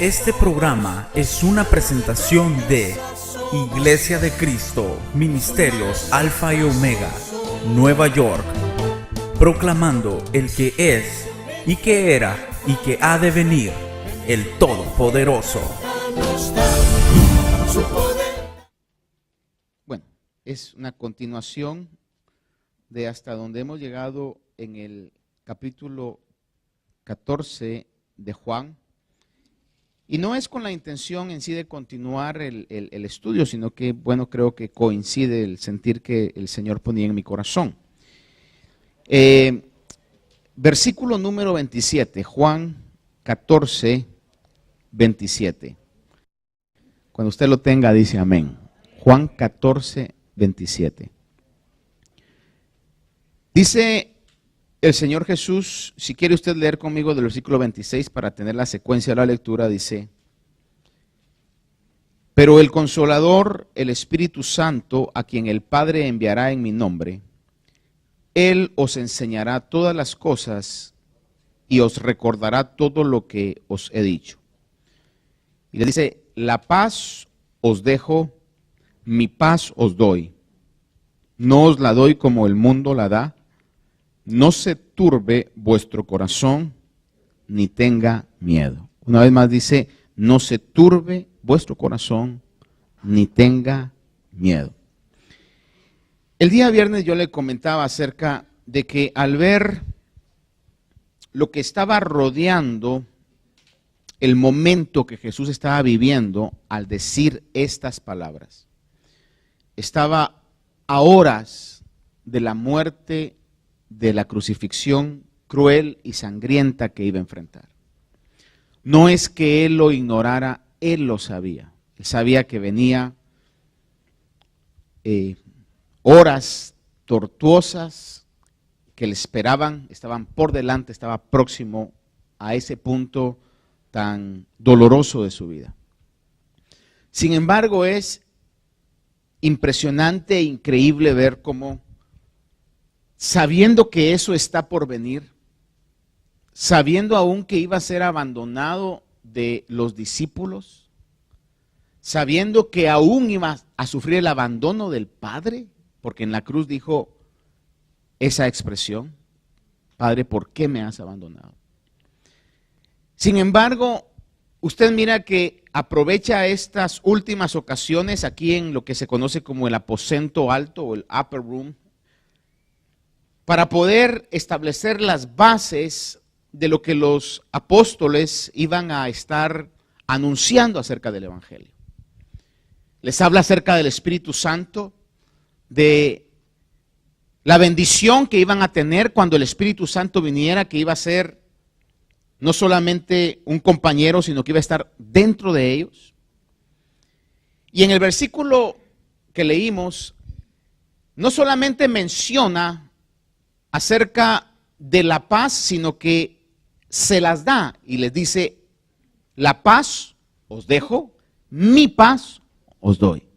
Este programa es una presentación de Iglesia de Cristo, Ministerios Alfa y Omega, Nueva York, proclamando el que es, y que era, y que ha de venir, el Todopoderoso. Bueno, es una continuación de hasta donde hemos llegado en el capítulo 14 de Juan. Y no es con la intención en sí de continuar el estudio, sino que, bueno, creo que coincide el sentir que el Señor ponía en mi corazón. Versículo número 27, Juan 14, 27. Cuando usted lo tenga, dice amén. Juan 14, 27. Dice el Señor Jesús, si quiere usted leer conmigo del versículo 26 para tener la secuencia de la lectura, dice: pero el Consolador, el Espíritu Santo, a quien el Padre enviará en mi nombre, Él os enseñará todas las cosas y os recordará todo lo que os he dicho. Y le dice: la paz os dejo, mi paz os doy. No os la doy como el mundo la da. No se turbe vuestro corazón, ni tenga miedo. Una vez más dice: no se turbe vuestro corazón, ni tenga miedo. El día viernes yo le comentaba acerca de que al ver lo que estaba rodeando el momento que Jesús estaba viviendo al decir estas palabras, estaba a horas de la muerte, de la crucifixión cruel y sangrienta que iba a enfrentar. No es que él lo ignorara, él lo sabía. Él sabía que venía horas tortuosas que le esperaban, estaban por delante, estaba próximo a ese punto tan doloroso de su vida. Sin embargo, es impresionante e increíble ver cómo, sabiendo que eso está por venir, sabiendo aún que iba a ser abandonado de los discípulos, sabiendo que aún iba a sufrir el abandono del Padre, porque en la cruz dijo esa expresión: Padre, ¿por qué me has abandonado? Sin embargo, usted mira que aprovecha estas últimas ocasiones aquí en lo que se conoce como el aposento alto o el upper room, para poder establecer las bases de lo que los apóstoles iban a estar anunciando acerca del Evangelio. Les habla acerca del Espíritu Santo, de la bendición que iban a tener cuando el Espíritu Santo viniera, que iba a ser no solamente un compañero, sino que iba a estar dentro de ellos. Y en el versículo que leímos, no solamente menciona acerca de la paz, sino que se las da y les dice: la paz os dejo, mi paz os doy.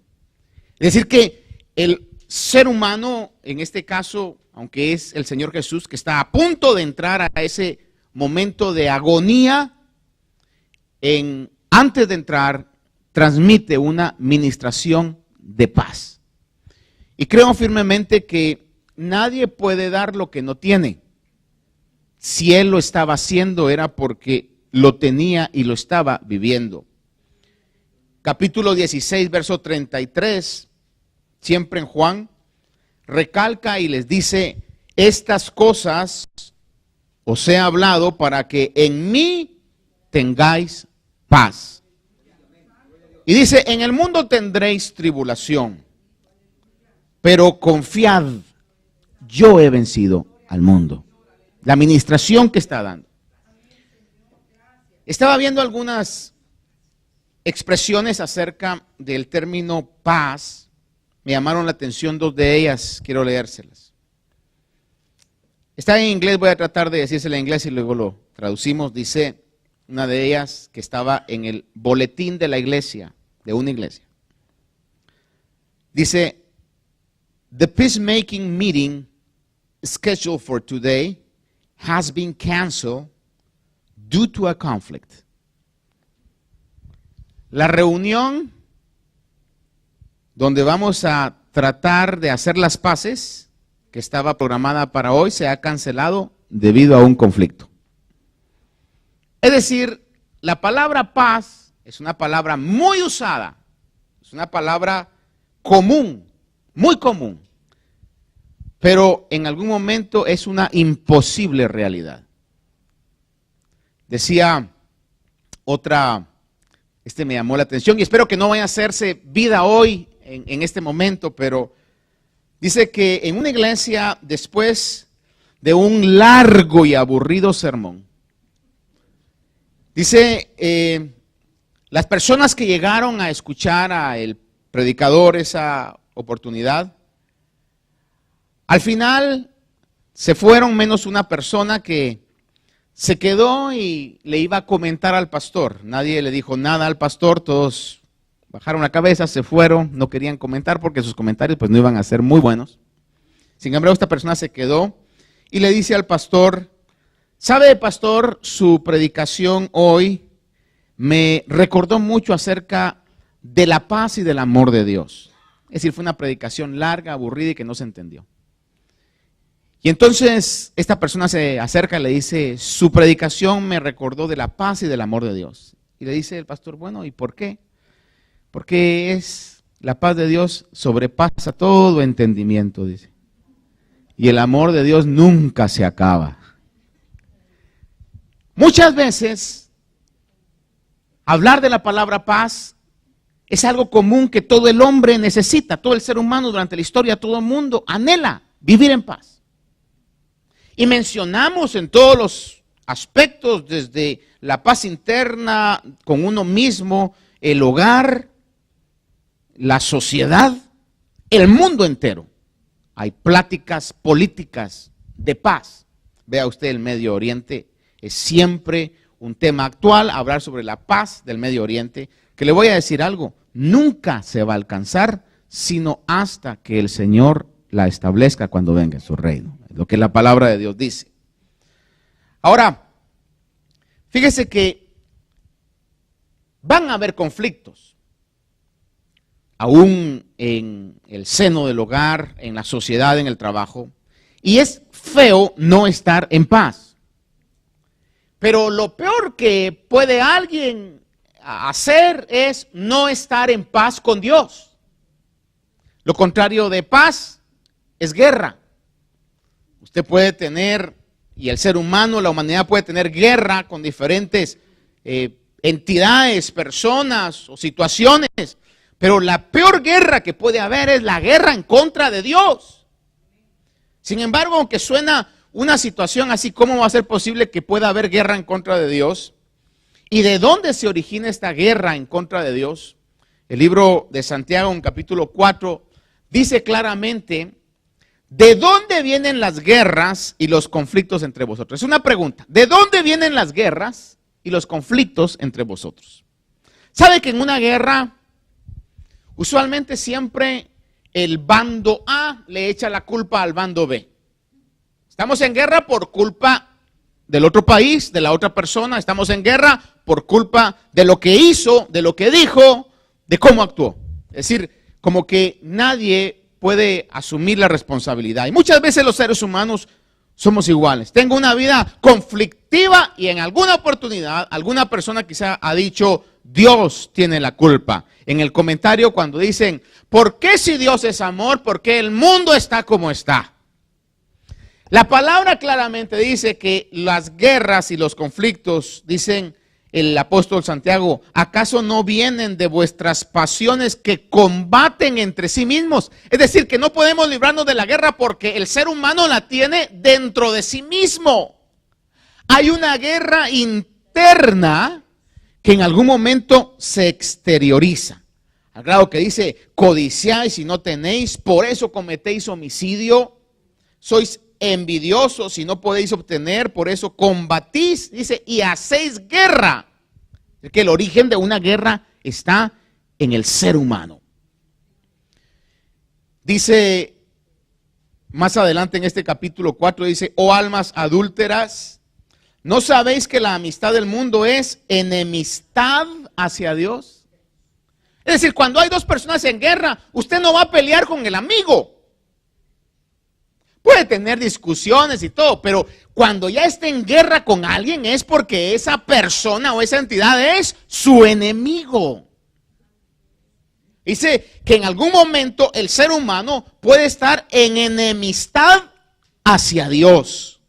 Es decir que el ser humano, en este caso, aunque es el Señor Jesús que está a punto de entrar a ese momento de agonía, antes de entrar, transmite una ministración de paz. Y creo firmemente que nadie puede dar lo que no tiene. Si él lo estaba haciendo era porque lo tenía y lo estaba viviendo. Capítulo 16, verso 33, siempre en Juan, recalca y les dice: estas cosas os he hablado para que en mí tengáis paz. Y dice: en el mundo tendréis tribulación, pero confiad, yo he vencido al mundo. La administración que está dando. Estaba viendo algunas expresiones acerca del término paz. Me llamaron la atención dos de ellas, quiero leérselas. Está en inglés, voy a tratar de decírsela en inglés y luego lo traducimos. Dice una de ellas que estaba en el boletín de la iglesia, de una iglesia. Dice: the peacemaking meeting scheduled for today has been canceled due to a conflict. La reunión donde vamos a tratar de hacer las paces, que estaba programada para hoy, se ha cancelado debido a un conflicto. Es decir, la palabra paz es una palabra muy usada, es una palabra común, muy común, pero en algún momento es una imposible realidad. Decía otra, me llamó la atención y espero que no vaya a hacerse vida hoy en este momento, pero dice que en una iglesia, después de un largo y aburrido sermón, dice, las personas que llegaron a escuchar al predicador esa oportunidad, al final se fueron menos una persona que se quedó y le iba a comentar al pastor. Nadie le dijo nada al pastor, todos bajaron la cabeza, se fueron, no querían comentar porque sus comentarios pues no iban a ser muy buenos. Sin embargo, esta persona se quedó y le dice al pastor, ¿sabe, pastor? Su predicación hoy me recordó mucho acerca de la paz y del amor de Dios. Es decir, fue una predicación larga, aburrida y que no se entendió. Y entonces esta persona se acerca y le dice, su predicación me recordó de la paz y del amor de Dios. Y le dice el pastor, bueno, ¿y por qué? Porque la paz de Dios sobrepasa todo entendimiento, dice. Y el amor de Dios nunca se acaba. Muchas veces, hablar de la palabra paz es algo común que todo el hombre necesita, todo el ser humano durante la historia, todo el mundo anhela vivir en paz. Y mencionamos en todos los aspectos, desde la paz interna con uno mismo, el hogar, la sociedad, el mundo entero. Hay pláticas políticas de paz. Vea usted, el Medio Oriente es siempre un tema actual, hablar sobre la paz del Medio Oriente, que le voy a decir algo, nunca se va a alcanzar, sino hasta que el Señor la establezca cuando venga en su reino. Es lo que la palabra de Dios dice. Ahora, fíjese que van a haber conflictos, aún en el seno del hogar, en la sociedad, en el trabajo, y es feo no estar en paz. Pero lo peor que puede alguien hacer es no estar en paz con Dios. Lo contrario de paz es guerra. Usted puede tener, y el ser humano, la humanidad puede tener guerra con diferentes entidades, personas o situaciones, pero la peor guerra que puede haber es la guerra en contra de Dios. Sin embargo, aunque suena una situación así, ¿cómo va a ser posible que pueda haber guerra en contra de Dios? ¿Y de dónde se origina esta guerra en contra de Dios? El libro de Santiago, en capítulo 4, dice claramente, ¿de dónde vienen las guerras y los conflictos entre vosotros? Es una pregunta, ¿de dónde vienen las guerras y los conflictos entre vosotros? ¿Sabe que en una guerra, usualmente siempre el bando A le echa la culpa al bando B? Estamos en guerra por culpa del otro país, de la otra persona. Estamos en guerra por culpa de lo que hizo, de lo que dijo, de cómo actuó. Es decir, como que nadie puede asumir la responsabilidad. Y muchas veces los seres humanos somos iguales. Tengo una vida conflictiva y en alguna oportunidad, alguna persona quizá ha dicho, Dios tiene la culpa. En el comentario cuando dicen, ¿por qué si Dios es amor? ¿Por qué el mundo está como está? La palabra claramente dice que las guerras y los conflictos, dicen el apóstol Santiago, ¿acaso no vienen de vuestras pasiones que combaten entre sí mismos? Es decir, que no podemos librarnos de la guerra porque el ser humano la tiene dentro de sí mismo. Hay una guerra interna que en algún momento se exterioriza. Al grado que dice, codiciáis y no tenéis, por eso cometéis homicidio, sois envidiosos y no podéis obtener, por eso combatís, dice, y hacéis guerra. Es que el origen de una guerra está en el ser humano. Dice más adelante en este capítulo 4, dice, oh almas adúlteras, ¿no sabéis que la amistad del mundo es enemistad hacia Dios? Es decir, cuando hay dos personas en guerra, usted no va a pelear con el amigo. Puede tener discusiones y todo, pero cuando ya esté en guerra con alguien es porque esa persona o esa entidad es su enemigo. Dice que en algún momento el ser humano puede estar en enemistad hacia Dios.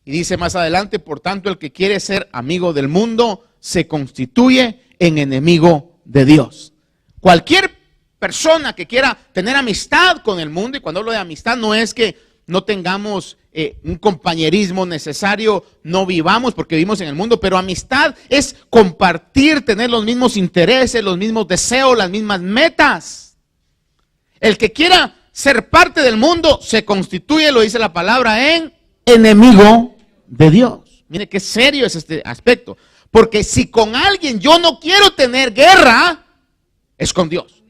Y dice más adelante, por tanto, el que quiere ser amigo del mundo se constituye en enemigo de Dios. Cualquier persona que quiera tener amistad con el mundo, y cuando hablo de amistad no es que no tengamos un compañerismo necesario, no vivamos porque vivimos en el mundo, pero amistad es compartir, tener los mismos intereses, los mismos deseos, las mismas metas. El que quiera ser parte del mundo se constituye, lo dice la palabra, en enemigo de Dios. Mire qué serio es este aspecto, porque si con alguien yo no quiero tener guerra, es con Dios.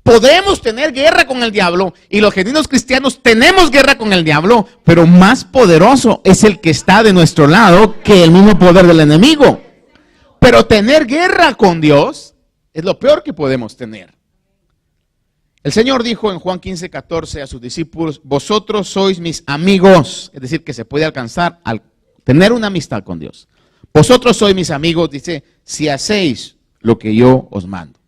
Podemos tener guerra con el diablo, y los genuinos cristianos tenemos guerra con el diablo, pero más poderoso es el que está de nuestro lado que el mismo poder del enemigo. Pero tener guerra con Dios es lo peor que podemos tener. El Señor dijo en Juan 15:14 a sus discípulos: vosotros sois mis amigos. Es decir, que se puede alcanzar al tener una amistad con Dios. Vosotros sois mis amigos, dice, si hacéis lo que yo os mando.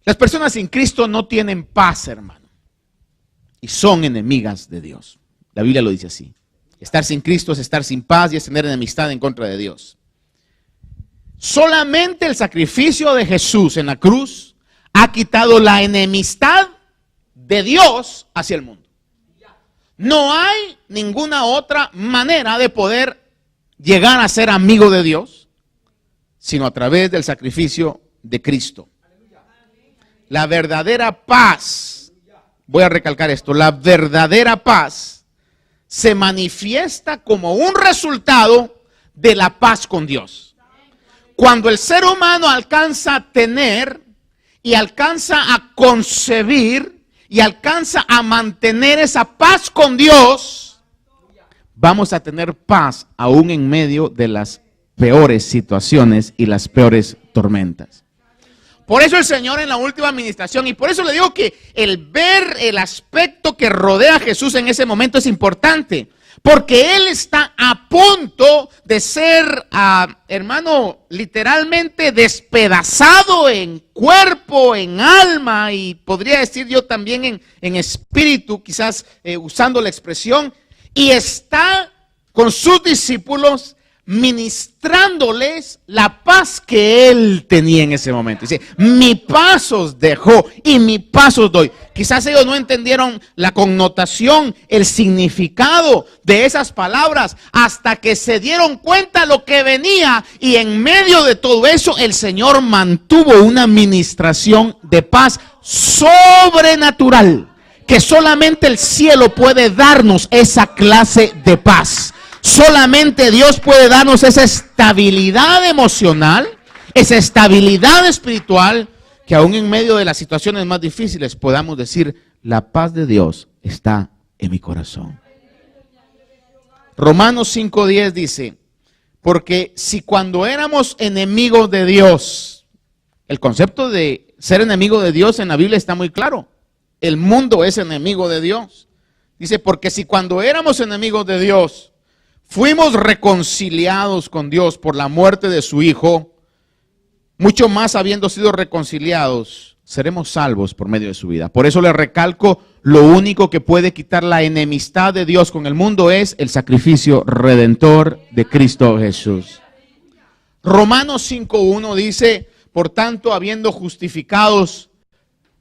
Las personas sin Cristo no tienen paz, hermano, y son enemigas de Dios. La Biblia lo dice así. Estar sin Cristo es estar sin paz y es tener enemistad en contra de Dios. Solamente el sacrificio de Jesús en la cruz ha quitado la enemistad de Dios hacia el mundo. No hay ninguna otra manera de poder llegar a ser amigo de Dios, sino a través del sacrificio de Cristo. La verdadera paz, voy a recalcar esto, la verdadera paz se manifiesta como un resultado de la paz con Dios. Cuando el ser humano alcanza a tener y alcanza a concebir y alcanza a mantener esa paz con Dios, vamos a tener paz aún en medio de las peores situaciones y las peores tormentas. Por eso el Señor en la última administración, y por eso le digo que el ver el aspecto que rodea a Jesús en ese momento es importante, porque Él está a punto de ser, hermano, literalmente despedazado en cuerpo, en alma, y podría decir yo también en espíritu, quizás usando la expresión, y está con sus discípulos ministrándoles la paz que Él tenía en ese momento. Dice, mi paz os dejo y mi paz os doy. Quizás ellos no entendieron la connotación, el significado de esas palabras hasta que se dieron cuenta lo que venía, y en medio de todo eso el Señor mantuvo una ministración de paz sobrenatural, que solamente el cielo puede darnos esa clase de paz. Solamente Dios puede darnos esa estabilidad emocional, esa estabilidad espiritual, que aún en medio de las situaciones más difíciles podamos decir, la paz de Dios está en mi corazón. Romanos 5:10 dice, porque si cuando éramos enemigos de Dios, el concepto de ser enemigo de Dios en la Biblia está muy claro. El mundo es enemigo de Dios. Dice, porque si cuando éramos enemigos de Dios, fuimos reconciliados con Dios por la muerte de su Hijo, mucho más habiendo sido reconciliados, seremos salvos por medio de su vida. Por eso le recalco, lo único que puede quitar la enemistad de Dios con el mundo es el sacrificio redentor de Cristo Jesús. Romanos 5:1 dice, por tanto, habiendo justificados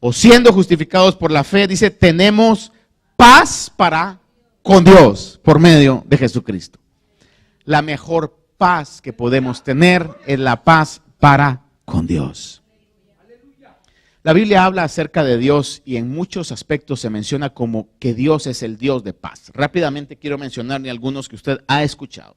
o siendo justificados por la fe, dice, tenemos paz para con Dios por medio de Jesucristo. La mejor paz que podemos tener es la paz para con Dios. La Biblia habla acerca de Dios y en muchos aspectos se menciona como que Dios es el Dios de paz. Rápidamente quiero mencionarle algunos que usted ha escuchado.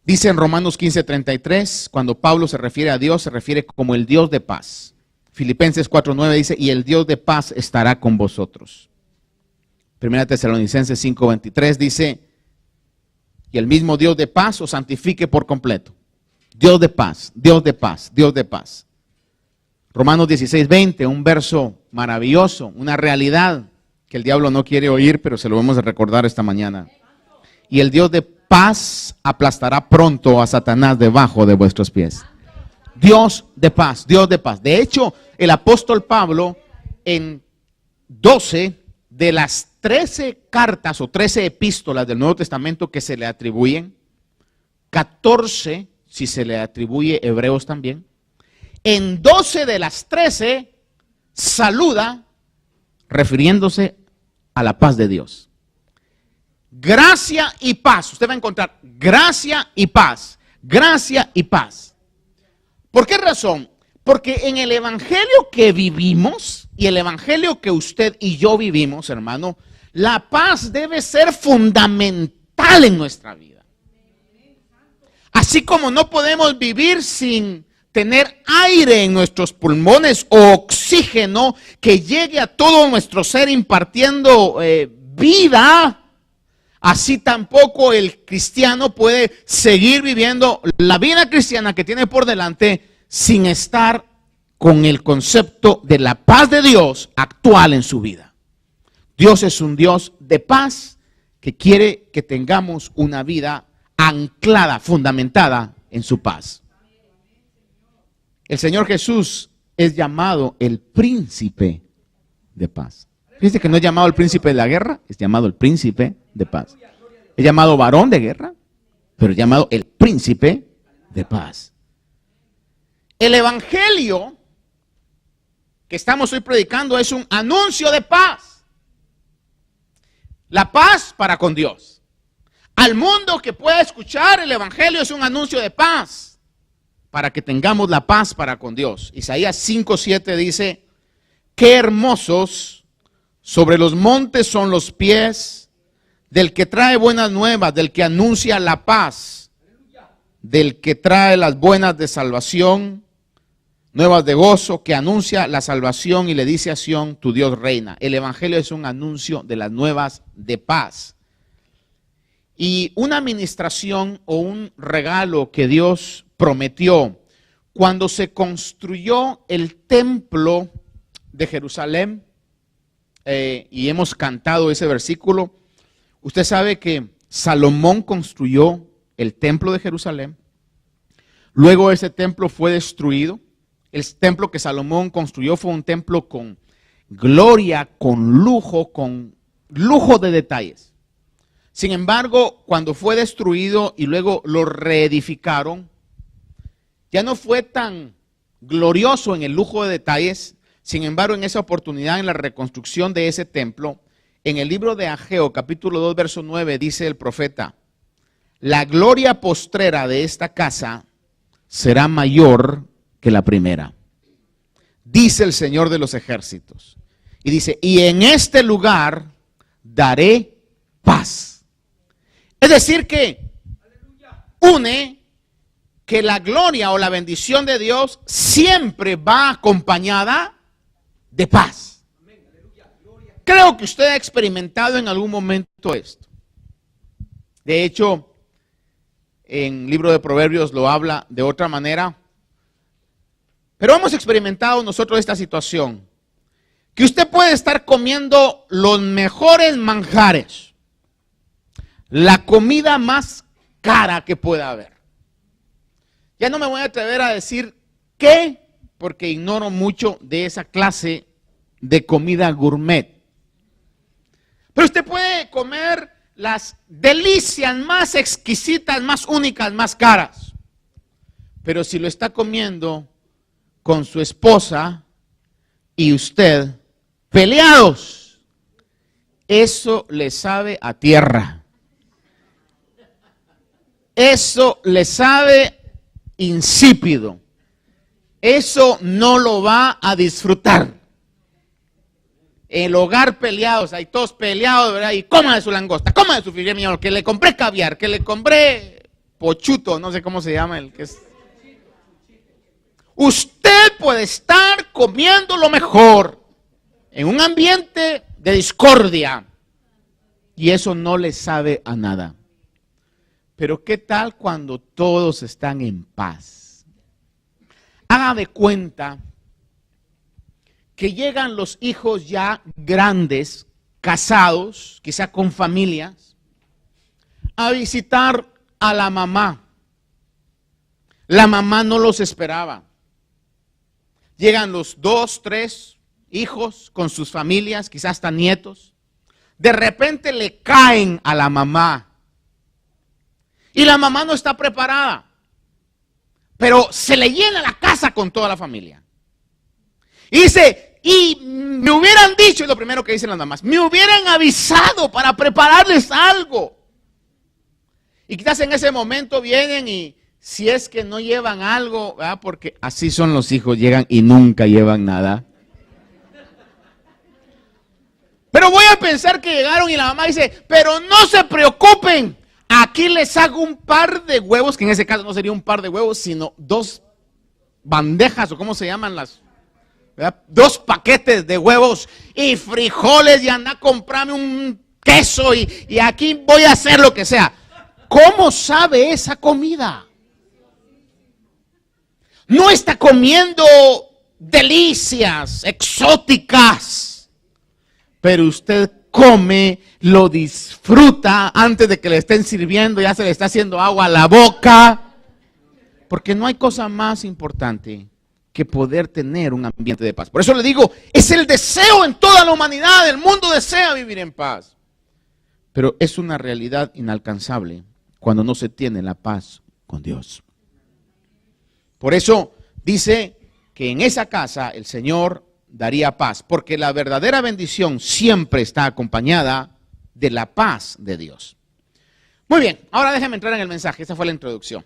Dice en Romanos 15:33, cuando Pablo se refiere a Dios, se refiere como el Dios de paz. Filipenses 4:9 dice, y el Dios de paz estará con vosotros. Primera Tesalonicenses 5:23 dice, y el mismo Dios de paz os santifique por completo. Dios de paz, Dios de paz, Dios de paz. Romanos 16:20, un verso maravilloso, una realidad que el diablo no quiere oír, pero se lo vamos a recordar esta mañana. Y el Dios de paz aplastará pronto a Satanás debajo de vuestros pies. Dios de paz, Dios de paz. De hecho, el apóstol Pablo en 12 de las 13 cartas o 13 epístolas del Nuevo Testamento que se le atribuyen, 14 si se le atribuye Hebreos también, en 12 de las 13 saluda refiriéndose a la paz de Dios. Gracia y paz. Usted va a encontrar gracia y paz. Gracia y paz. ¿Por qué razón? Porque en el evangelio que vivimos y el evangelio que usted y yo vivimos, hermano, la paz debe ser fundamental en nuestra vida. Así como no podemos vivir sin tener aire en nuestros pulmones o oxígeno que llegue a todo nuestro ser impartiendo vida, así tampoco el cristiano puede seguir viviendo la vida cristiana que tiene por delante sin estar con el concepto de la paz de Dios actual en su vida. Dios es un Dios de paz que quiere que tengamos una vida anclada, fundamentada en su paz. El Señor Jesús es llamado el príncipe de paz. Fíjense que no es llamado el príncipe de la guerra, es llamado el príncipe de paz. Es llamado varón de guerra, pero es llamado el príncipe de paz. El evangelio que estamos hoy predicando es un anuncio de paz. La paz para con Dios. Al mundo que pueda escuchar el evangelio es un anuncio de paz, para que tengamos la paz para con Dios. Isaías 5:7 dice, qué hermosos sobre los montes son los pies del que trae buenas nuevas, del que anuncia la paz, del que trae las buenas de salvación, nuevas de gozo, que anuncia la salvación y le dice a Sión, tu Dios reina. El evangelio es un anuncio de las nuevas de paz. Y una administración o un regalo que Dios prometió cuando se construyó el templo de Jerusalén, y hemos cantado ese versículo. Usted sabe que Salomón construyó el templo de Jerusalén. Luego ese templo fue destruido. El templo que Salomón construyó fue un templo con gloria, con lujo de detalles. Sin embargo, cuando fue destruido y luego lo reedificaron, ya no fue tan glorioso en el lujo de detalles. Sin embargo, en esa oportunidad, en la reconstrucción de ese templo, en el libro de Ageo, capítulo 2, verso 9, dice el profeta, la gloria postrera de esta casa será mayor que la primera, dice el Señor de los ejércitos. Y dice, y en este lugar daré paz. Es decir que une que la gloria o la bendición de Dios siempre va acompañada de paz. Creo que usted ha experimentado en algún momento esto. De hecho, en el libro de Proverbios lo habla de otra manera. Pero hemos experimentado nosotros esta situación. Que usted puede estar comiendo los mejores manjares. La comida más cara que pueda haber. Ya no me voy a atrever a decir qué, porque ignoro mucho de esa clase de comida gourmet. Pero usted puede comer las delicias más exquisitas, más únicas, más caras. Pero si lo está comiendo con su esposa y usted peleados, eso le sabe a tierra. Eso le sabe insípido. Eso no lo va a disfrutar. El hogar peleados, hay todos peleados, ¿verdad? Y coma de su langosta, coma de su filet mignon, que le compré caviar, que le compré pochuto, no sé cómo se llama el que es. Usted puede estar comiendo lo mejor en un ambiente de discordia y eso no le sabe a nada. Pero ¿qué tal cuando todos están en paz? Haga de cuenta que llegan los hijos ya grandes, casados, quizá con familias, a visitar a la mamá. La mamá no los esperaba. Llegan los 2, 3 hijos con sus familias, quizás hasta nietos. De repente le caen a la mamá. Y la mamá no está preparada. Pero se le llena la casa con toda la familia. Y dice, y me hubieran dicho, es lo primero que dicen las mamás, me hubieran avisado para prepararles algo. Y quizás en ese momento vienen y si es que no llevan algo, ¿verdad? Porque así son los hijos, llegan y nunca llevan nada. Pero voy a pensar que llegaron y la mamá dice, pero no se preocupen, aquí les hago un par de huevos, que en ese caso no sería un par de huevos, sino 2 bandejas, o cómo se llaman las, ¿verdad? 2 paquetes de huevos y frijoles, y anda a comprarme un queso, y aquí voy a hacer lo que sea. ¿Cómo sabe esa comida? No está comiendo delicias exóticas, pero usted come, lo disfruta antes de que le estén sirviendo, ya se le está haciendo agua a la boca, porque no hay cosa más importante que poder tener un ambiente de paz. Por eso le digo, es el deseo en toda la humanidad, el mundo desea vivir en paz, pero es una realidad inalcanzable cuando no se tiene la paz con Dios. Por eso dice que en esa casa el Señor daría paz, porque la verdadera bendición siempre está acompañada de la paz de Dios. Muy bien, ahora déjeme entrar en el mensaje. Esa fue la introducción.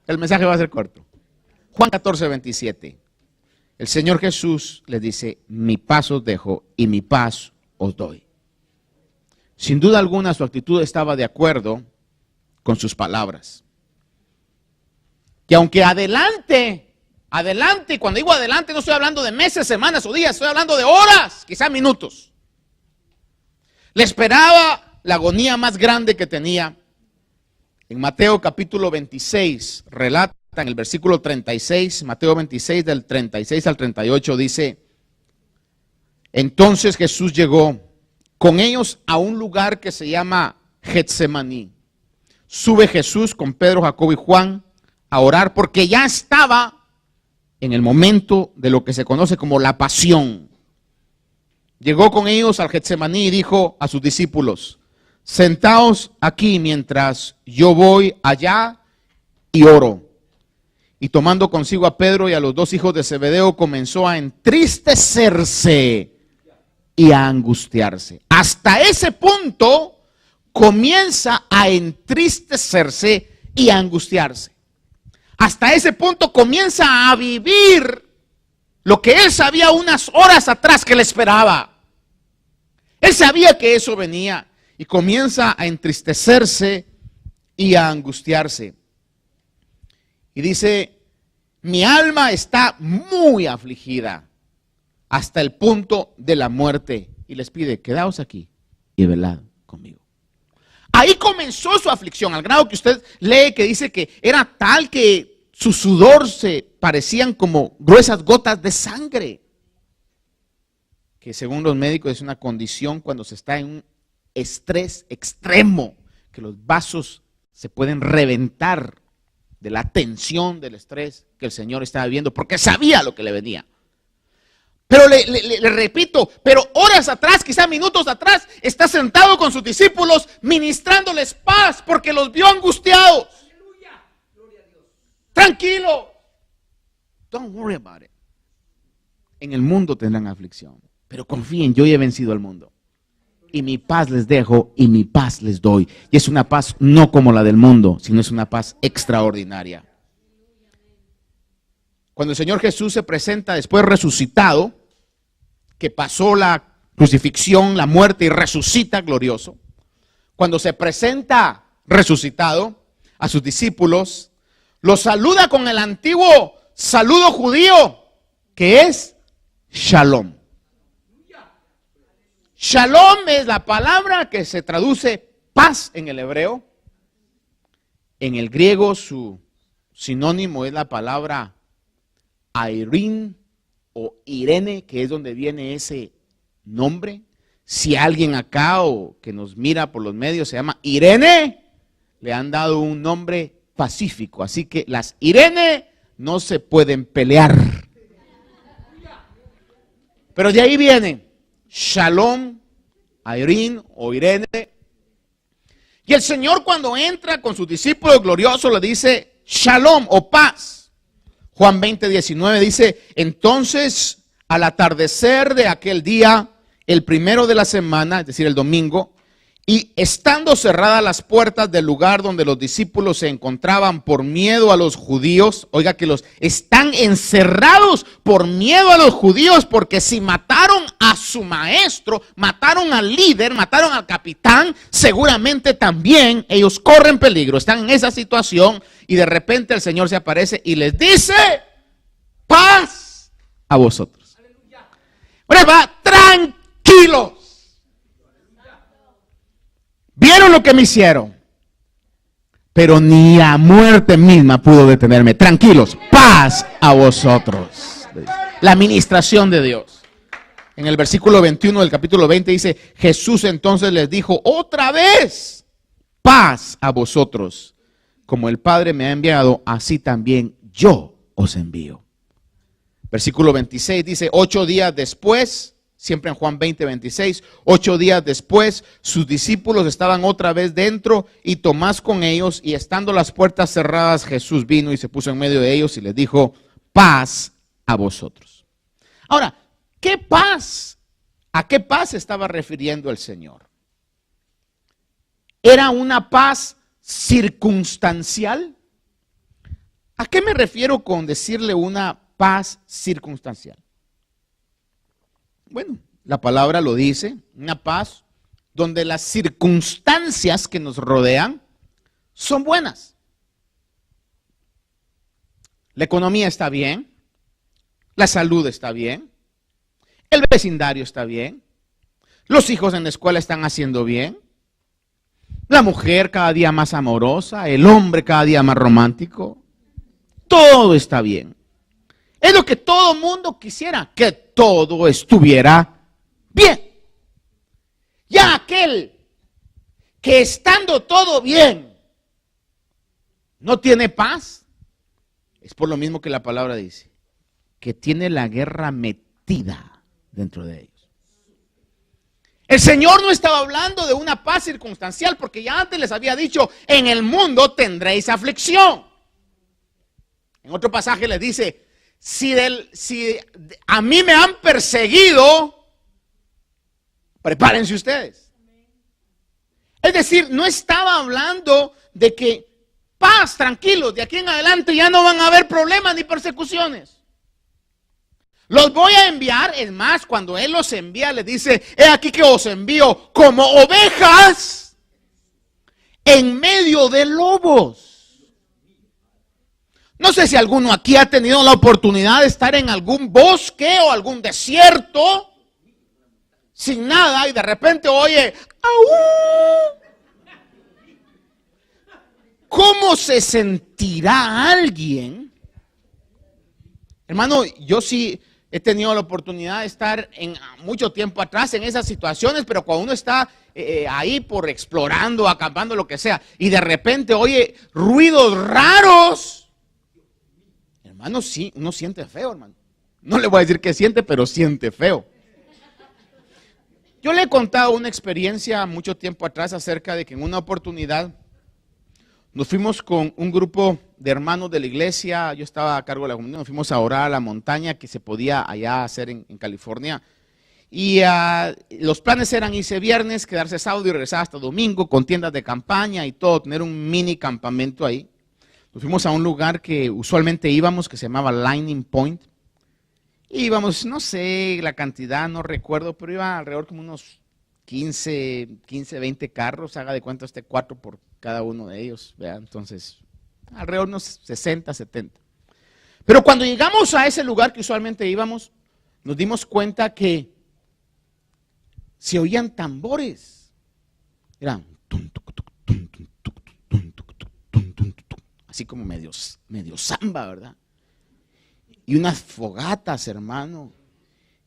El mensaje va a ser corto. Juan 14, 27. El Señor Jesús les dice, mi paz os dejo y mi paz os doy. Sin duda alguna su actitud estaba de acuerdo con sus palabras. Y aunque adelante, cuando digo adelante no estoy hablando de meses, semanas o días, estoy hablando de horas, quizás minutos. Le esperaba la agonía más grande que tenía. En Mateo capítulo 26, relata en el versículo 36, Mateo 26 del 36 al 38 dice, entonces Jesús llegó con ellos a un lugar que se llama Getsemaní. Sube Jesús con Pedro, Jacobo y Juan a orar porque ya estaba en el momento de lo que se conoce como la pasión. Llegó con ellos al Getsemaní y dijo a sus discípulos, sentaos aquí mientras yo voy allá y oro. Y tomando consigo a Pedro y a los 2 hijos de Zebedeo, comenzó a entristecerse y a angustiarse. Hasta ese punto comienza a entristecerse y a angustiarse. Hasta ese punto comienza a vivir lo que él sabía unas horas atrás que le esperaba. Él sabía que eso venía y comienza a entristecerse y a angustiarse. Y dice, mi alma está muy afligida hasta el punto de la muerte. Y les pide, quedaos aquí y velad conmigo. Ahí comenzó su aflicción, al grado que usted lee que dice que era tal que su sudor se parecían como gruesas gotas de sangre. Que según los médicos es una condición cuando se está en un estrés extremo, que los vasos se pueden reventar de la tensión del estrés que el Señor estaba viviendo, porque sabía lo que le venía. Pero le repito, pero horas atrás, quizás minutos atrás, está sentado con sus discípulos ministrándoles paz porque los vio angustiados. Aleluya. Gloria a Dios. Tranquilo. Don't worry about it. En el mundo tendrán aflicción, pero confíen, yo ya he vencido al mundo. Y mi paz les dejo y mi paz les doy. Y es una paz no como la del mundo, sino es una paz extraordinaria. Cuando el Señor Jesús se presenta después resucitado, que pasó la crucifixión, la muerte y resucita glorioso, cuando se presenta resucitado a sus discípulos, los saluda con el antiguo saludo judío, que es Shalom. Shalom es la palabra que se traduce paz en el hebreo. En el griego su sinónimo es la palabra Airín o Irene, que es donde viene ese nombre. Si alguien acá o que nos mira por los medios se llama Irene, le han dado un nombre pacífico. Así que las Irene no se pueden pelear. Pero de ahí viene Shalom, Airín o Irene. Y el Señor, cuando entra con sus discípulos gloriosos, le dice Shalom o paz. Juan 20:19 dice: entonces al atardecer de aquel día, el primero de la semana, es decir, el domingo, y estando cerradas las puertas del lugar donde los discípulos se encontraban por miedo a los judíos, oiga que los están encerrados por miedo a los judíos, porque si mataron a su maestro, mataron al líder, mataron al capitán, seguramente también ellos corren peligro, están en esa situación, y de repente el Señor se aparece y les dice: paz a vosotros. Ahora tranquilos. Vieron lo que me hicieron, pero ni la muerte misma pudo detenerme. Tranquilos, paz a vosotros. La administración de Dios. En el versículo 21 del capítulo 20 dice: Jesús entonces les dijo otra vez: paz a vosotros. Como el Padre me ha enviado, así también yo os envío. Versículo 26 dice: 8 días después, siempre en Juan 20:26, 8 días después, sus discípulos estaban otra vez dentro y Tomás con ellos, y estando las puertas cerradas, Jesús vino y se puso en medio de ellos y les dijo: paz a vosotros. Ahora, ¿qué paz? ¿A qué paz se estaba refiriendo el Señor? ¿Era una paz circunstancial? ¿A qué me refiero con decirle una paz circunstancial? Bueno, la palabra lo dice, una paz donde las circunstancias que nos rodean son buenas. La economía está bien, la salud está bien, el vecindario está bien, los hijos en la escuela están haciendo bien, la mujer cada día más amorosa, el hombre cada día más romántico, todo está bien. Es lo que todo mundo quisiera, que todo estuviera bien. Ya aquel que estando todo bien no tiene paz, es por lo mismo que la palabra dice, que tiene la guerra metida dentro de ellos. El Señor no estaba hablando de una paz circunstancial, porque ya antes les había dicho: en el tendréis aflicción. En otro pasaje les dice: si a mí me han perseguido, prepárense ustedes. Es decir, no estaba hablando de que paz, tranquilos, de aquí en adelante ya no van a haber problemas ni persecuciones. Los voy a enviar, es más, cuando Él los envía, les dice: he aquí que os envío como ovejas en medio de lobos. No sé si alguno aquí ha tenido la oportunidad de estar en algún bosque o algún desierto sin nada y de repente oye ¡au! ¿Cómo se sentirá alguien? Hermano, yo sí he tenido la oportunidad de estar en mucho tiempo atrás en esas situaciones, pero cuando uno está ahí por explorando, acampando, lo que sea, y de repente oye ruidos raros, hermano, sí, uno siente feo, hermano. No le voy a decir que siente, pero siente feo. Yo le he contado una experiencia mucho tiempo atrás acerca de que en una oportunidad nos fuimos con un grupo de hermanos de la iglesia. Yo estaba a cargo de la comunidad, nos fuimos a orar a la montaña que se podía allá hacer en California. Y los planes eran irse viernes, quedarse sábado y regresar hasta domingo con tiendas de campaña y todo, tener un mini campamento ahí. Nos fuimos a un lugar que usualmente íbamos, que se llamaba Lightning Point. Y íbamos, no sé la cantidad, no recuerdo, pero iba alrededor como unos 15, 20 carros. Haga de cuenta 4 por cada uno de ellos, ¿verdad? Entonces, alrededor unos 60, 70. Pero cuando llegamos a ese lugar que usualmente íbamos, nos dimos cuenta que se oían tambores. Eran tum, tum, así como medio samba, ¿verdad? Y unas fogatas, hermano.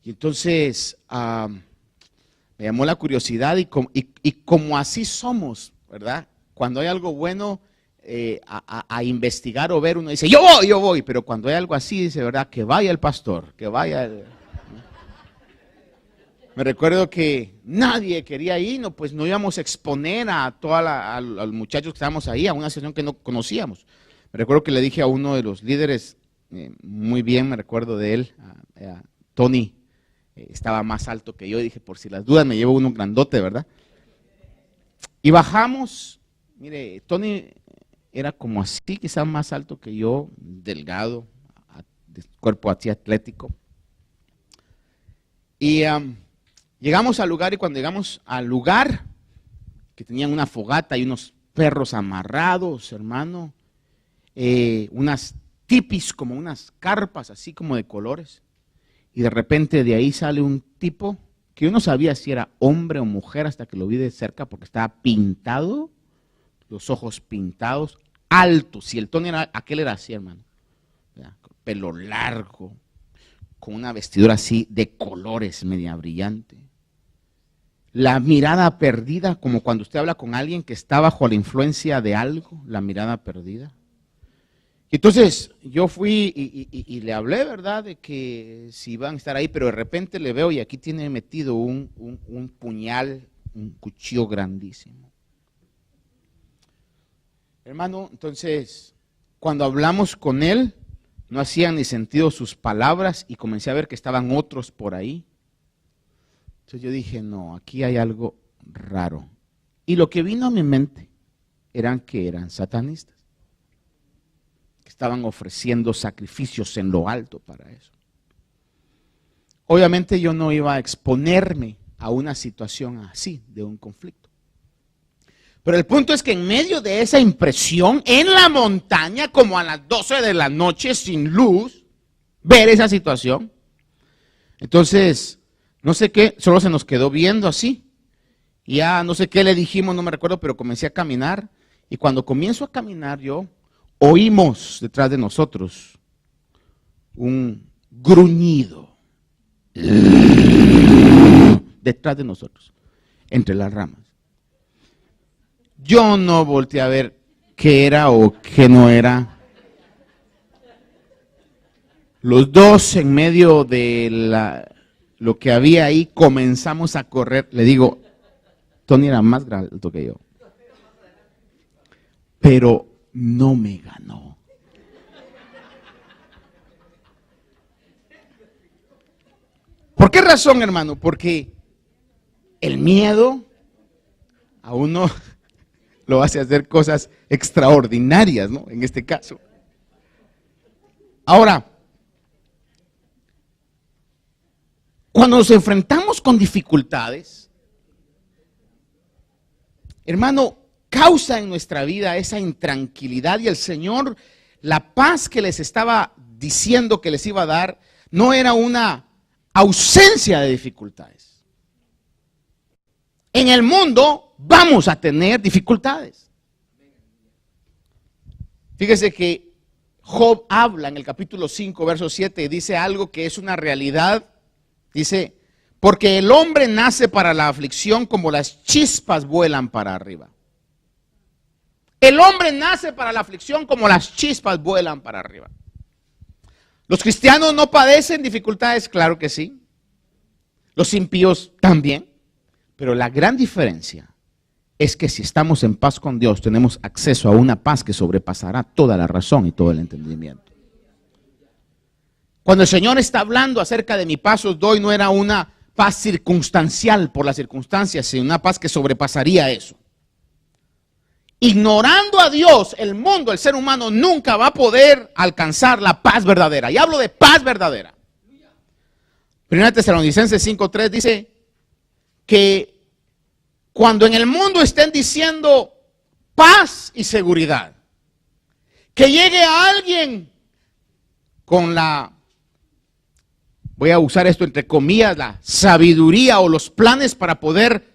Y entonces me llamó la curiosidad y como así somos, ¿verdad? Cuando hay algo bueno a investigar o ver, uno dice, yo voy, pero cuando hay algo así, dice, ¿verdad? Que vaya el pastor, que vaya. Me recuerdo que nadie quería ir, no, pues no íbamos a exponer a los muchachos que estábamos ahí a una situación que no conocíamos. Me recuerdo que le dije a uno de los líderes, muy bien me recuerdo de él, a Tony, estaba más alto que yo, y dije, por si las dudas me llevo uno grandote, ¿verdad? Y bajamos, mire, Tony era como así, quizás más alto que yo, delgado, de cuerpo así atlético. Y llegamos al lugar, y cuando llegamos al lugar, que tenían una fogata y unos perros amarrados, hermano, unas tipis, como unas carpas así como de colores, y de repente de ahí sale un tipo que yo no sabía si era hombre o mujer hasta que lo vi de cerca porque estaba pintado, los ojos pintados, alto. Si el tono era, aquel era así, hermano, pelo largo, con una vestidura así de colores, media brillante. La mirada perdida, como cuando usted habla con alguien que está bajo la influencia de algo, la mirada perdida. Entonces yo fui y le hablé, ¿verdad?, de que si iban a estar ahí, pero de repente le veo y aquí tiene metido un puñal, un cuchillo grandísimo. Hermano, entonces cuando hablamos con él, no hacían ni sentido sus palabras y comencé a ver que estaban otros por ahí. Entonces yo dije, no, aquí hay algo raro. Y lo que vino a mi mente eran satanistas, que estaban ofreciendo sacrificios en lo alto para eso. Obviamente yo no iba a exponerme a una situación así, de un conflicto. Pero el punto es que en medio de esa impresión, en la montaña, como a las 12 de la noche, sin luz, ver esa situación. Entonces, no sé qué, solo se nos quedó viendo así. Y ya no sé qué le dijimos, no me recuerdo, pero comencé a caminar. Y cuando comienzo a caminar yo, oímos detrás de nosotros un gruñido. Detrás de nosotros, entre las ramas. Yo no volteé a ver qué era o qué no era. Los dos en medio de lo que había ahí comenzamos a correr. Le digo, Tony era más alto que yo, pero no me ganó. ¿Por qué razón, hermano? Porque el miedo a uno lo hace hacer cosas extraordinarias, ¿no? En este caso. Ahora, cuando nos enfrentamos con dificultades, hermano, causa en nuestra vida esa intranquilidad, y el Señor, la paz que les estaba diciendo que les iba a dar, no era una ausencia de dificultades. En el mundo vamos a tener dificultades. Fíjese que Job habla en el capítulo 5, verso 7, y dice algo que es una realidad. Dice, porque el hombre nace para la aflicción como las chispas vuelan para arriba. El hombre nace para la aflicción como las chispas vuelan para arriba. ¿Los cristianos no padecen dificultades? Claro que sí. Los impíos también. Pero la gran diferencia es que si estamos en paz con Dios, tenemos acceso a una paz que sobrepasará toda la razón y todo el entendimiento. Cuando el Señor está hablando acerca de mi paz os doy, no era una paz circunstancial por las circunstancias, sino una paz que sobrepasaría eso. Ignorando a Dios, el mundo, el ser humano nunca va a poder alcanzar la paz verdadera. Y hablo de paz verdadera. 1 Tesalonicenses 5:3 dice que cuando en el mundo estén diciendo paz y seguridad, que llegue a alguien con voy a usar esto entre comillas, la sabiduría o los planes para poder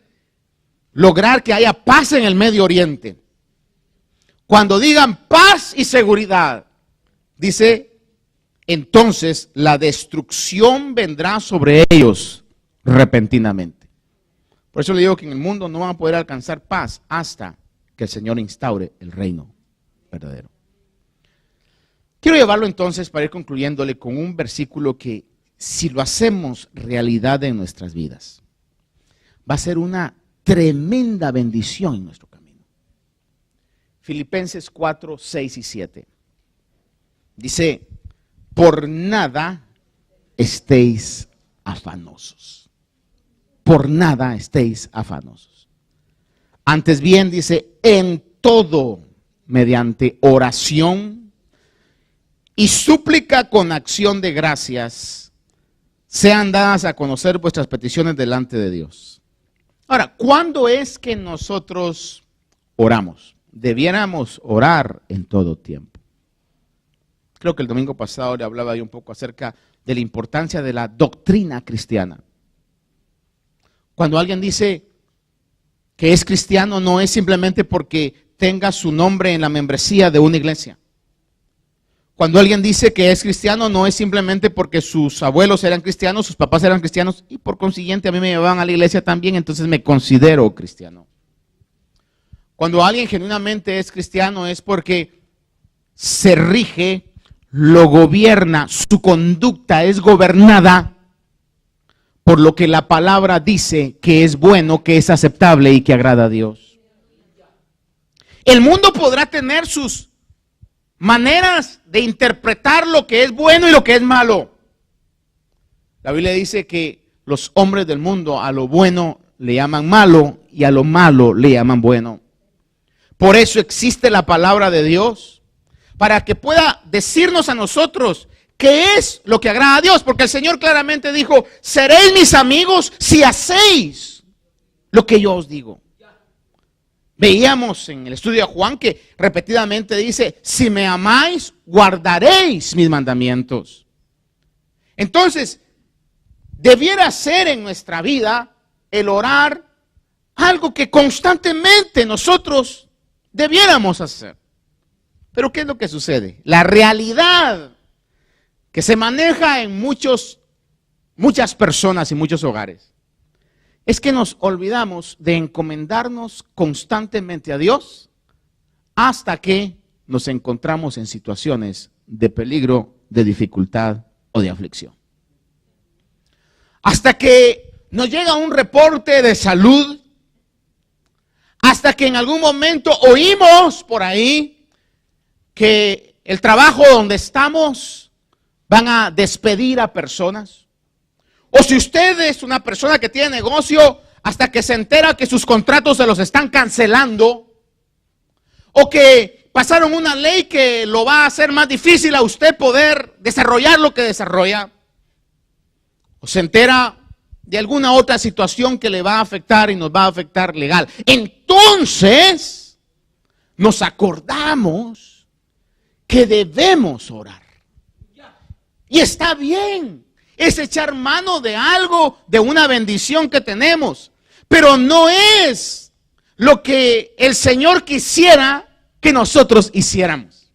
lograr que haya paz en el Medio Oriente. Cuando digan paz y seguridad, dice, entonces la destrucción vendrá sobre ellos repentinamente. Por eso le digo que en el mundo no van a poder alcanzar paz hasta que el Señor instaure el reino verdadero. Quiero llevarlo entonces para ir concluyéndole con un versículo que, si lo hacemos realidad en nuestras vidas, va a ser una tremenda bendición en nuestro camino. Filipenses 4, 6 y 7. Dice, por nada estéis afanosos. Por nada estéis afanosos. Antes bien, dice, en todo, mediante oración y súplica con acción de gracias, sean dadas a conocer vuestras peticiones delante de Dios. Ahora, ¿cuándo es que nosotros oramos? Debiéramos orar en todo tiempo. Creo que el domingo pasado le hablaba yo un poco acerca de la importancia de la doctrina cristiana. Cuando alguien dice que es cristiano, no es simplemente porque tenga su nombre en la membresía de una iglesia. Cuando alguien dice que es cristiano, no es simplemente porque sus abuelos eran cristianos, sus papás eran cristianos y por consiguiente a mí me llevaban a la iglesia también, entonces me considero cristiano. Cuando alguien genuinamente es cristiano es porque se rige, lo gobierna, su conducta es gobernada por lo que la palabra dice que es bueno, que es aceptable y que agrada a Dios. El mundo podrá tener sus maneras de interpretar lo que es bueno y lo que es malo. La Biblia dice que los hombres del mundo a lo bueno le llaman malo y a lo malo le llaman bueno. Por eso existe la palabra de Dios, para que pueda decirnos a nosotros qué es lo que agrada a Dios, porque el Señor claramente dijo, seréis mis amigos si hacéis lo que yo os digo. Veíamos en el estudio de Juan que repetidamente dice, si me amáis, guardaréis mis mandamientos. Entonces, debiera ser en nuestra vida el orar algo que constantemente nosotros debiéramos hacer. Pero ¿qué es lo que sucede? La realidad que se maneja en muchas personas y muchos hogares es que nos olvidamos de encomendarnos constantemente a Dios hasta que nos encontramos en situaciones de peligro, de dificultad o de aflicción. Hasta que nos llega un reporte de salud, hasta que en algún momento oímos por ahí que el trabajo donde estamos van a despedir a personas. O si usted es una persona que tiene negocio, hasta que se entera que sus contratos se los están cancelando, o que pasaron una ley que lo va a hacer más difícil a usted poder desarrollar lo que desarrolla, o se entera de alguna otra situación que le va a afectar y nos va a afectar legal. Entonces, nos acordamos que debemos orar. Y está bien. Es echar mano de algo, de una bendición que tenemos. Pero no es lo que el Señor quisiera que nosotros hiciéramos.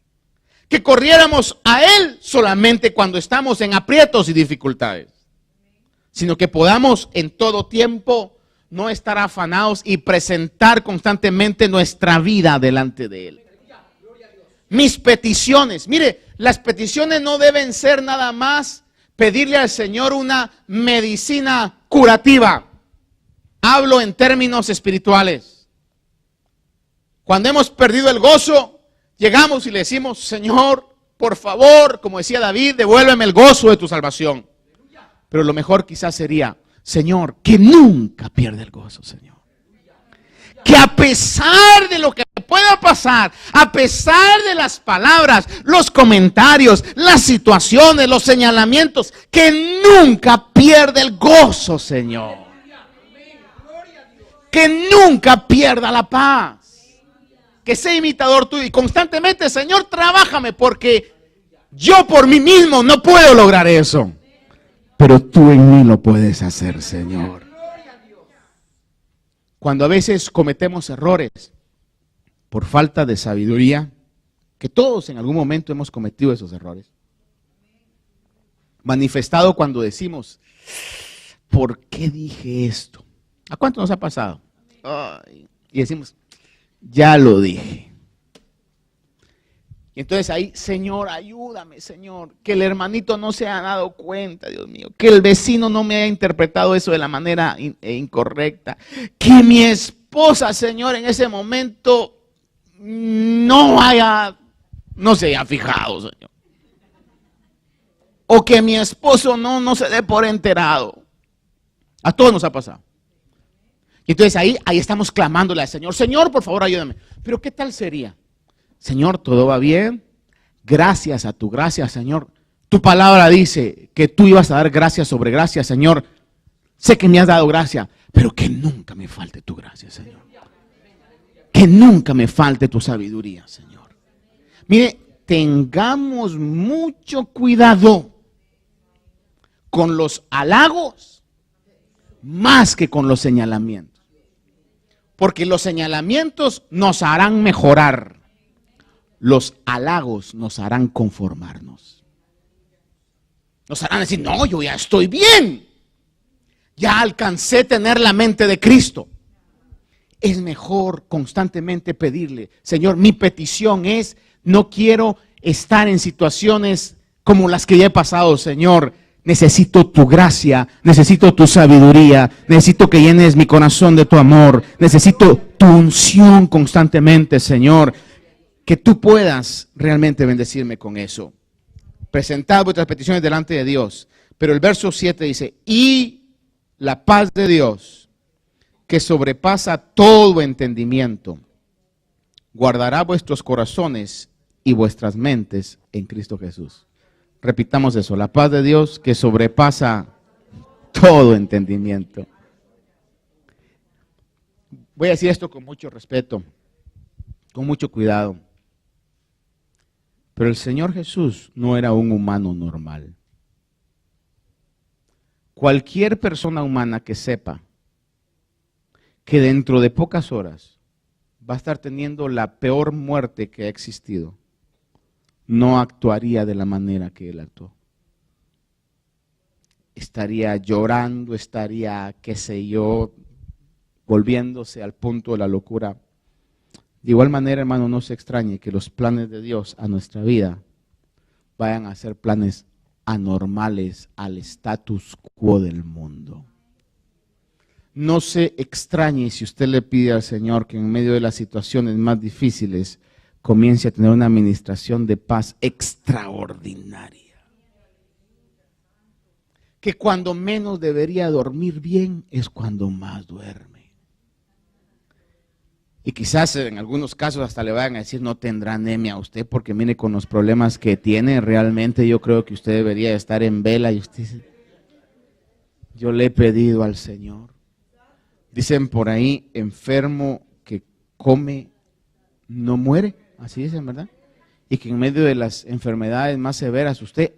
Que corriéramos a Él solamente cuando estamos en aprietos y dificultades. Sino que podamos en todo tiempo no estar afanados y presentar constantemente nuestra vida delante de Él. Mis peticiones, mire, las peticiones no deben ser nada más pedirle al Señor una medicina curativa. Hablo en términos espirituales. Cuando hemos perdido el gozo, llegamos y le decimos, Señor, por favor, como decía David, devuélveme el gozo de tu salvación. Pero lo mejor quizás sería, Señor, que nunca pierda el gozo, Señor. Que a pesar de lo que pueda pasar, a pesar de las palabras, los comentarios, las situaciones, los señalamientos, que nunca pierda el gozo, Señor. Que nunca pierda la paz. Que sea imitador tuyo y constantemente, Señor, trabájame, porque yo por mí mismo no puedo lograr eso. Pero tú en mí lo puedes hacer, Señor. Cuando a veces cometemos errores, por falta de sabiduría, que todos en algún momento hemos cometido esos errores. Manifestado cuando decimos, ¿por qué dije esto? ¿A cuánto nos ha pasado? Ay, y decimos, ya lo dije. Y entonces ahí, Señor, ayúdame, Señor, que el hermanito no se haya dado cuenta, Dios mío, que el vecino no me haya interpretado eso de la manera incorrecta, que mi esposa, Señor, en ese momento no se haya fijado, Señor. O que mi esposo no se dé por enterado. A todos nos ha pasado. Y entonces ahí estamos clamándole al Señor, Señor, por favor, ayúdame. Pero ¿qué tal sería? Señor, todo va bien. Gracias a tu gracia, Señor. Tu palabra dice que tú ibas a dar gracia sobre gracia, Señor. Sé que me has dado gracia, pero que nunca me falte tu gracia, Señor. Que nunca me falte tu sabiduría, Señor. Mire, tengamos mucho cuidado con los halagos más que con los señalamientos. Porque los señalamientos nos harán mejorar. Los halagos nos harán conformarnos. Nos harán decir, no, yo ya estoy bien. Ya alcancé a tener la mente de Cristo. Es mejor constantemente pedirle, Señor, mi petición es, no quiero estar en situaciones como las que ya he pasado, Señor. Necesito tu gracia, necesito tu sabiduría, necesito que llenes mi corazón de tu amor, necesito tu unción constantemente, Señor. Que tú puedas realmente bendecirme con eso. Presentad vuestras peticiones delante de Dios. Pero el verso 7 dice, y la paz de Dios, que sobrepasa todo entendimiento, guardará vuestros corazones y vuestras mentes en Cristo Jesús. Repitamos eso, la paz de Dios que sobrepasa todo entendimiento. Voy a decir esto con mucho respeto, con mucho cuidado. Pero el Señor Jesús no era un humano normal. Cualquier persona humana que sepa que dentro de pocas horas va a estar teniendo la peor muerte que ha existido, no actuaría de la manera que Él actuó. Estaría llorando, estaría, qué sé yo, volviéndose al punto de la locura. De igual manera, hermano, no se extrañe que los planes de Dios a nuestra vida vayan a ser planes anormales al status quo del mundo. No se extrañe si usted le pide al Señor que en medio de las situaciones más difíciles comience a tener una administración de paz extraordinaria. Que cuando menos debería dormir bien es cuando más duerme. Y quizás en algunos casos hasta le vayan a decir, no tendrá anemia a usted, porque mire con los problemas que tiene, realmente yo creo que usted debería estar en vela. Y usted dice, yo le he pedido al Señor. Dicen por ahí, enfermo que come no muere, así dicen, ¿verdad? Y que en medio de las enfermedades más severas usted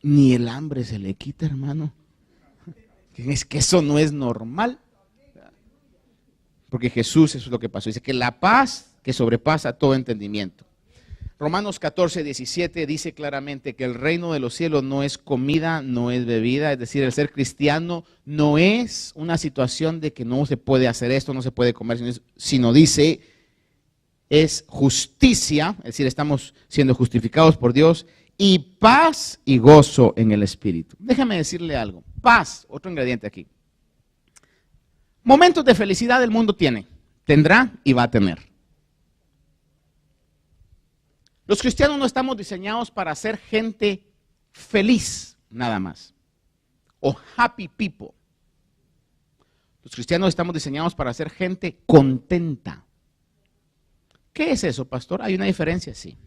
ni el hambre se le quita, hermano. Es que eso no es normal. Porque Jesús, eso es lo que pasó. Dice que la paz que sobrepasa todo entendimiento. Romanos 14, 17 dice claramente que el reino de los cielos no es comida, no es bebida. Es decir, el ser cristiano no es una situación de que no se puede hacer esto, no se puede comer, sino dice, es justicia, es decir, estamos siendo justificados por Dios, y paz y gozo en el Espíritu. Déjame decirle algo. Paz, otro ingrediente aquí. Momentos de felicidad el mundo tiene, tendrá y va a tener. Los cristianos no estamos diseñados para ser gente feliz, nada más. O happy people. Los cristianos estamos diseñados para ser gente contenta. ¿Qué es eso, pastor? Hay una diferencia, sí.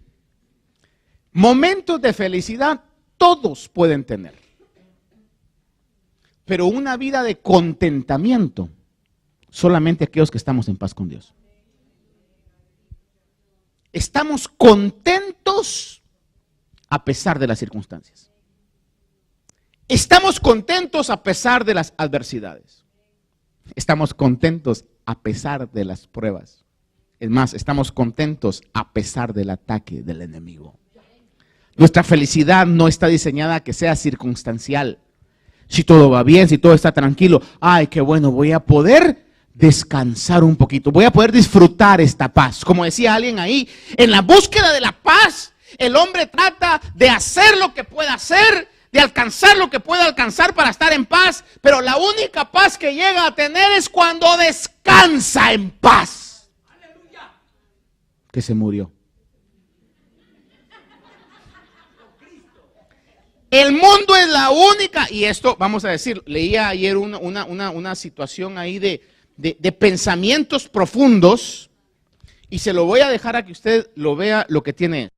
Momentos de felicidad todos pueden tener. Pero una vida de contentamiento, solamente aquellos que estamos en paz con Dios. Estamos contentos a pesar de las circunstancias. Estamos contentos a pesar de las adversidades. Estamos contentos a pesar de las pruebas. Es más, estamos contentos a pesar del ataque del enemigo. Nuestra felicidad no está diseñada a que sea circunstancial. Si todo va bien, si todo está tranquilo, ay, qué bueno, voy a poder descansar un poquito, voy a poder disfrutar esta paz. Como decía alguien ahí, en la búsqueda de la paz, el hombre trata de hacer lo que pueda hacer, de alcanzar lo que pueda alcanzar para estar en paz, pero la única paz que llega a tener es cuando descansa en paz. Que se murió. El mundo es la única, y esto vamos a decir, leía ayer una situación ahí de pensamientos profundos, y se lo voy a dejar a que usted lo vea lo que tiene.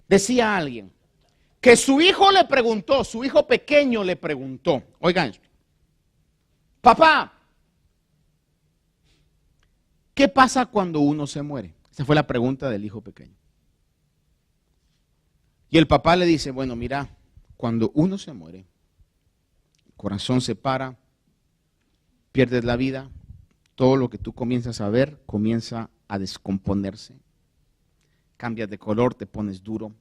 Decía alguien que su hijo le preguntó, su hijo pequeño le preguntó, oigan, papá, ¿qué pasa cuando uno se muere? Esa fue la pregunta del hijo pequeño. Y el papá le dice, bueno, mira, cuando uno se muere, el corazón se para, pierdes la vida, todo lo que tú comienzas a ver comienza a descomponerse. Cambias de color, te pones duro.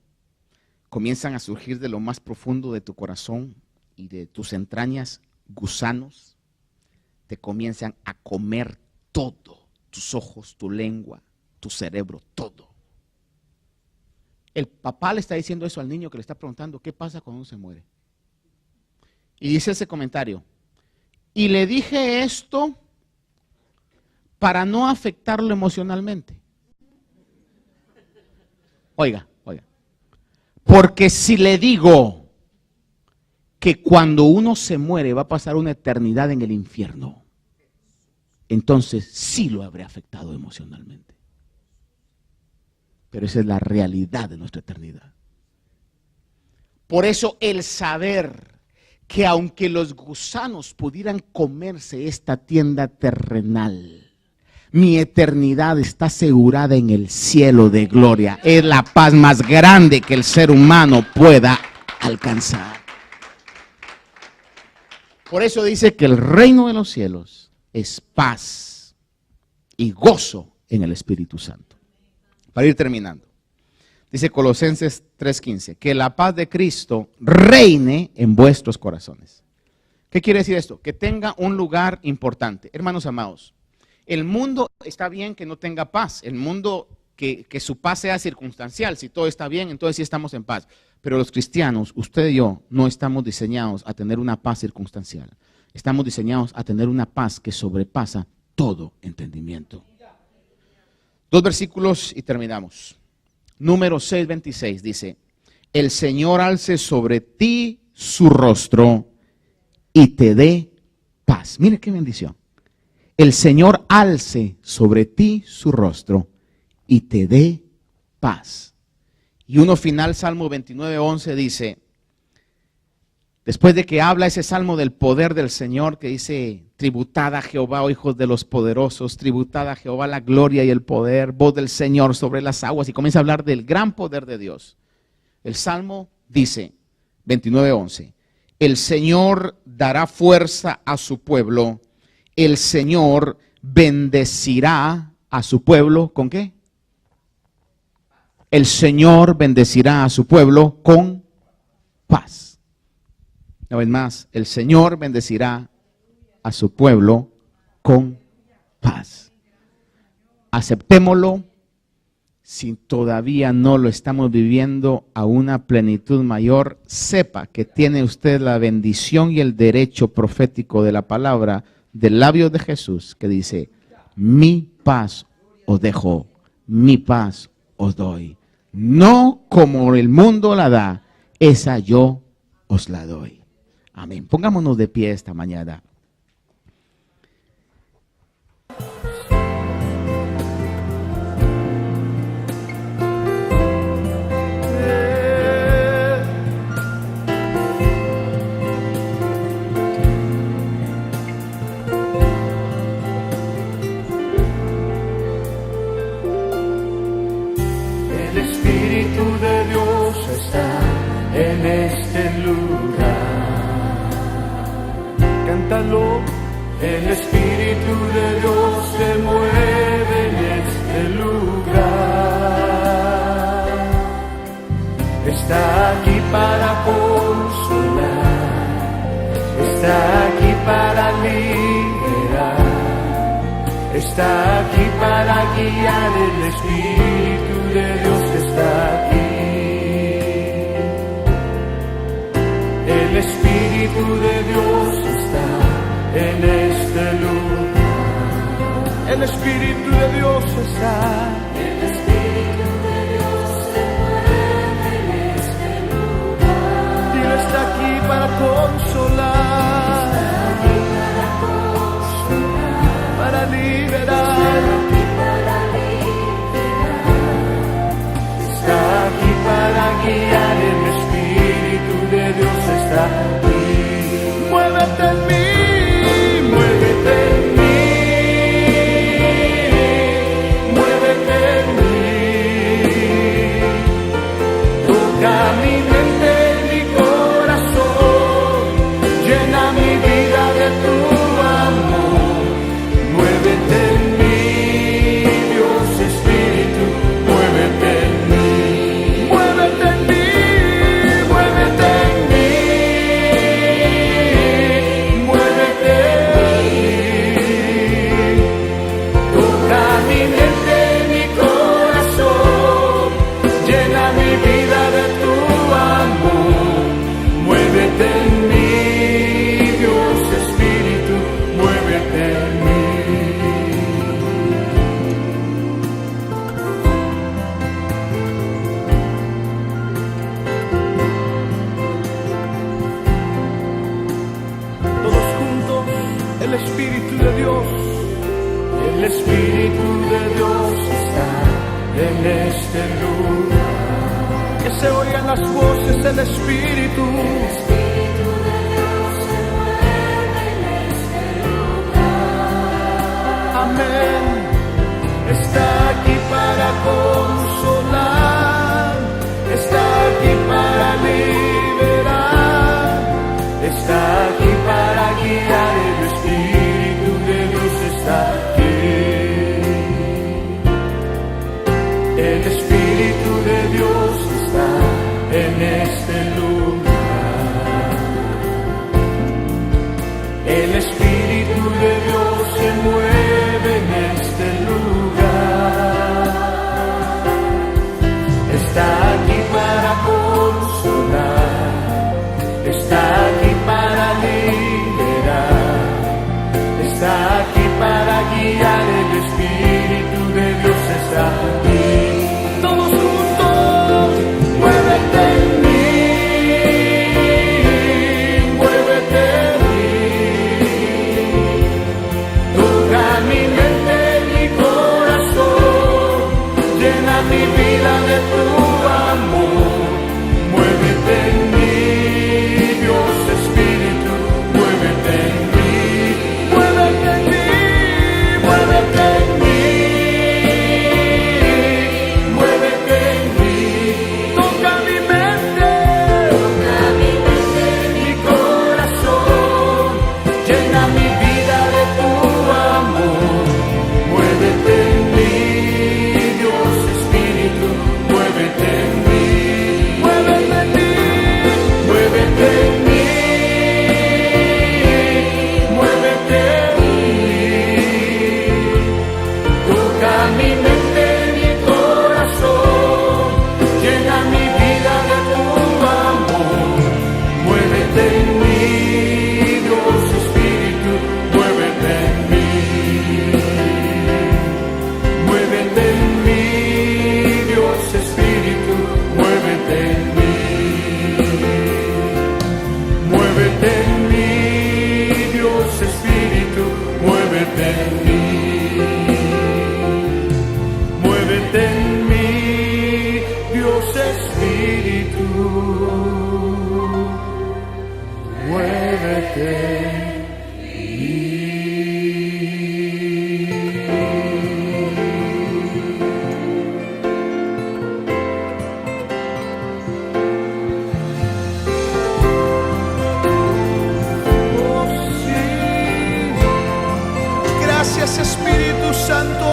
Comienzan a surgir de lo más profundo de tu corazón y de tus entrañas gusanos. Te comienzan a comer todo, tus ojos, tu lengua, tu cerebro, todo. El papá le está diciendo eso al niño que le está preguntando, ¿qué pasa cuando uno se muere? Y dice ese comentario, y le dije esto para no afectarlo emocionalmente. Oiga, porque si le digo que cuando uno se muere va a pasar una eternidad en el infierno, entonces sí lo habré afectado emocionalmente. Pero esa es la realidad de nuestra eternidad. Por eso el saber que aunque los gusanos pudieran comerse esta tienda terrenal, mi eternidad está asegurada en el cielo de gloria. Es la paz más grande que el ser humano pueda alcanzar. Por eso dice que el reino de los cielos es paz y gozo en el Espíritu Santo. Para ir terminando, dice Colosenses 3:15, que la paz de Cristo reine en vuestros corazones. ¿Qué quiere decir esto? Que tenga un lugar importante. Hermanos amados, el mundo está bien que no tenga paz, el mundo que su paz sea circunstancial. Si todo está bien, entonces sí estamos en paz. Pero los cristianos, usted y yo, no estamos diseñados a tener una paz circunstancial. Estamos diseñados a tener una paz que sobrepasa todo entendimiento. 2 versículos y terminamos. Número 6:26 dice, el Señor alce sobre ti su rostro y te dé paz. Mire qué bendición. El Señor alce sobre ti su rostro y te dé paz. Y uno final, Salmo 29:11 dice, después de que habla ese salmo del poder del Señor, que dice, tributad a Jehová, oh hijos de los poderosos, tributad a Jehová la gloria y el poder, voz del Señor sobre las aguas, y comienza a hablar del gran poder de Dios. El salmo dice, 29:11, el Señor dará fuerza a su pueblo, el Señor bendecirá a su pueblo, ¿con qué? El Señor bendecirá a su pueblo con paz. Una vez más, el Señor bendecirá a su pueblo con paz. Aceptémoslo. Si todavía no lo estamos viviendo a una plenitud mayor, sepa que tiene usted la bendición y el derecho profético de la palabra del labio de Jesús, que dice, mi paz os dejo, mi paz os doy. No como el mundo la da, esa yo os la doy. Amén. Pongámonos de pie esta mañana. El Espíritu de Dios está en este lugar. Cántalo. El Espíritu de Dios se mueve en este este lugar. Está aquí para consolar, está aquí para liberar, está aquí para guiar. El Espíritu de Dios está aquí. El Espíritu de Dios está en este lugar. El Espíritu de Dios está. El Espíritu de Dios se mueve en este lugar. Y Él está aquí para consolar, está aquí para consolar, para liberar, está aquí para guiar. El Espíritu de Dios está aquí. Muévete en mí, muévete en mí, muévete en mí. Toca mi mente, mi corazón, llena mi vida de tu amor. Muévete en mí, Dios Espíritu, muévete en mí. Muévete en mí, muévete en mí, muévete en mí. Toca mi mente, mi corazón, llena mi vida de tu amor. Muévete en mí, Dios Espíritu, muévete en mí. Todos juntos, el Espíritu de Dios. El Espíritu de Dios está en este lugar. Que se oigan las voces del Espíritu. El Espíritu de Dios se mueve en este lugar. Amén. Está aquí para consolar, está aquí para liberar, está aquí para guiar. El Espíritu de Dios está aquí. El Espíritu de Dios está en este lugar. El Espíritu de Dios se mueve en este lugar. Está aquí para consolar, está aquí para liberar, está aquí para guiar. El Espíritu de Dios está aquí. Todos juntos, muévete en mí, muévete en mí. Toca mi mente, mi corazón, llena mi vida de tu amor. Muévete en mí, Dios Espíritu, muévete en mí, muévete en mí, muévete en mí, muévete en mí. Toca mi mente, mi corazón, llena mi vida de tu amor. Muévete en mí, Dios Espíritu, muévete en mí, muévete en mí, muévete en mí, muévete en mí. Toca mi mente, mi corazón, llena mi vida de tu amor. Muévete en mí, Dios Espíritu, muévete en mí. Muévete en mí, Dios Espíritu, muévete en mí. Muévete en mí, Dios Espíritu, muévete en mí. Muévete en mí, Dios Espíritu, muévete en mí. Oh, sí. Gracias, Espíritu Santo.